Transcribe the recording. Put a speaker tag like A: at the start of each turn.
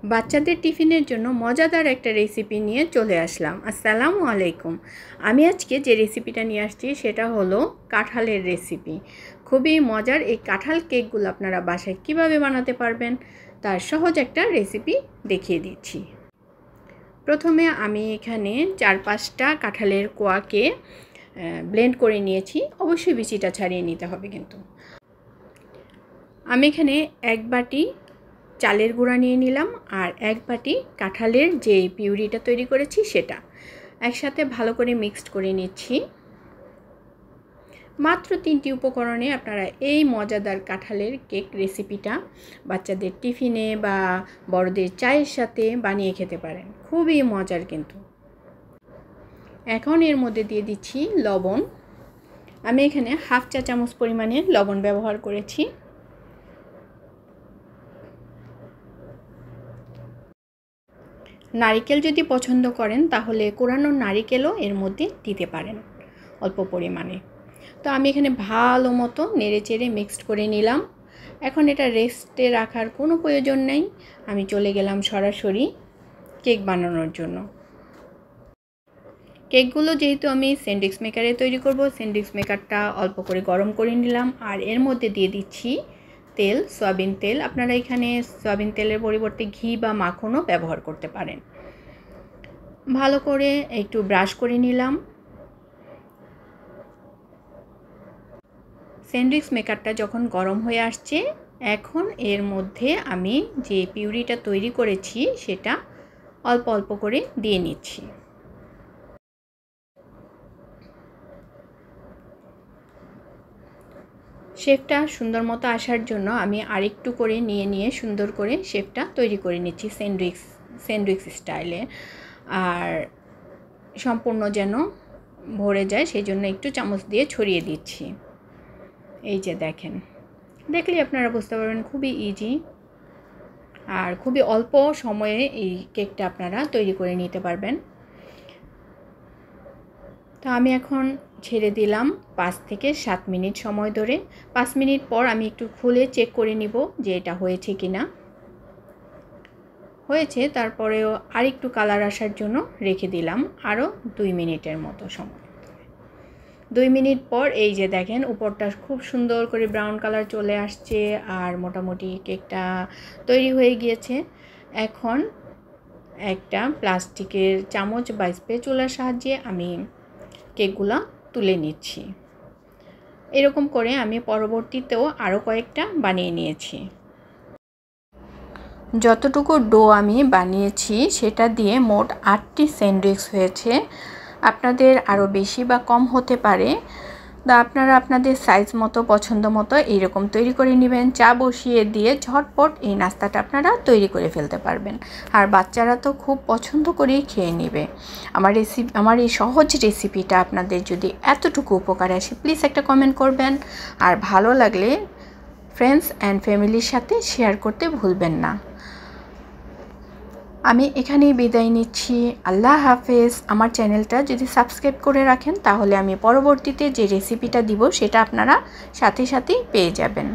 A: বাচ্চাদের টিফিনের জন্য মজাদার একটা রেসিপি নিয়ে চলে আসলাম। আসসালামু আলাইকুম। আমি আজকে যে রেসিপিটা নিয়ে আসছি সেটা হলো কাঁঠালের রেসিপি। খুবই মজার এই কাঁঠাল কেকগুলো আপনারা বাসায় কিভাবে বানাতে পারবেন তার সহজ একটা রেসিপি দেখিয়ে দিচ্ছি। প্রথমে আমি এখানে 4-5টা কাঁঠালের কোয়াকে ব্লেন্ড করে নিয়েছি। অবশ্যই বিচিটা ছাড়িয়ে নিতে হবে কিন্তু। আমি এখানে 1 বাটি চালের গুঁড়া নিয়ে নিলাম আর 1 বাটি কাঁঠালের যে পিউরিটা তৈরি করেছি সেটা একসাথে ভালো করে মিক্সড করে নিচ্ছি। মাত্র 3টি উপকরণে আপনারা এই মজাদার কাঁঠালের কেক রেসিপিটা বাচ্চাদের টিফিনে বা বড়দের চায়ের সাথে বানিয়ে খেতে পারেন। খুবই মজার কিন্তু। এখন এর মধ্যে দিয়ে দিচ্ছি লবণ। আমি এখানে 1/2 চা চামচ পরিমাণে লবণ ব্যবহার করেছি। নারিকেল যদি পছন্দ করেন তাহলে কোরানো নারিকেলও এর মধ্যে দিতে পারেন অল্প পরিমাণে। তো আমি এখানে ভালো মতো নেড়েচেড়ে মিক্সড করে নিলাম। এখন এটা রেস্টে রাখার কোনো প্রয়োজন নেই। আমি চলে গেলাম সরাসরি কেক বানানোর জন্য। কেকগুলো যেহেতু আমি স্যান্ডউইচ মেকারে তৈরি করব, স্যান্ডউইচ মেকারটা অল্প করে গরম করে নিলাম আর এর মধ্যে দিয়ে দিচ্ছি তেল, সয়াবিন তেল। আপনারা এখানে সয়াবিন তেলের পরিবর্তে ঘি বা মাখনও ব্যবহার করতে পারেন। ভালো করে একটু ব্রাশ করে নিলাম। স্যান্ডউইচ মেকারটা যখন গরম হয়ে আসছে, এখন এর মধ্যে আমি যে পিউরিটা তৈরি করেছি সেটা অল্প অল্প করে দিয়ে নিচ্ছি। শেপটা সুন্দর মতো আসার জন্য আমি আরেকটু করে নিয়ে সুন্দর করে শেপটা তৈরি করে নিচ্ছি স্যান্ডউইচ স্টাইলে। আর সম্পূর্ণ যেন ভরে যায় সেই জন্য একটু চামচ দিয়ে ছড়িয়ে দিচ্ছি। এই যে দেখেন, দেখলেই আপনারা বুঝতে পারবেন খুবই ইজি আর খুবই অল্প সময়ে এই কেকটা আপনারা তৈরি করে নিতে পারবেন। তো আমি এখন ছেড়ে দিলাম 5 থেকে 7 মিনিট সময় ধরে। 5 মিনিট পর আমি একটু খুলে চেক করে নিব যে এটা হয়েছে কিনা। হয়েছে, তারপরেও আরেকটু কালার আসার জন্য রেখে দিলাম আরও 2 মিনিটের মতো সময়। 2 মিনিট পর এই যে দেখেন উপরটা খুব সুন্দর করে ব্রাউন কালার চলে আসছে আর মোটামুটি কেকটা তৈরি হয়ে গিয়েছে। এখন একটা প্লাস্টিকের চামচ বা স্প্যাচুলার সাহায্যে আমি কেকগুলো তুলে নিচ্ছি। এরকম করে আমি পরবর্তীতেও আরও কয়েকটা বানিয়ে নিয়েছি। যতটুকু ডো আমি বানিয়েছি সেটা দিয়ে মোট 8টি স্যান্ডউইচ হয়েছে। আপনাদের আরও বেশি বা কম হতে পারে। তো আপনারা আপনাদের সাইজ মতো পছন্দ মতো এইরকম তৈরি করে নেবেন। চা বসিয়ে দিয়ে ঝটপট এই নাস্তাটা আপনারা তৈরি করে ফেলতে পারবেন। আর বাচ্চারা তো খুব পছন্দ করেই খেয়ে নেবে। আমার এই সহজ রেসিপিটা আপনাদের যদি এতটুকু উপকার আসে প্লিজ একটা কমেন্ট করবেন। আর ভালো লাগলে ফ্রেন্ডস অ্যান্ড ফ্যামিলির সাথে শেয়ার করতে ভুলবেন না। আমি এখানেই বিদায় নিচ্ছি। আল্লাহ হাফেজ। আমার চ্যানেলটা যদি সাবস্ক্রাইব করে রাখেন তাহলে আমি পরবর্তীতে যে রেসিপিটা দিব সেটা আপনারা সাথে সাথেই পেয়ে যাবেন।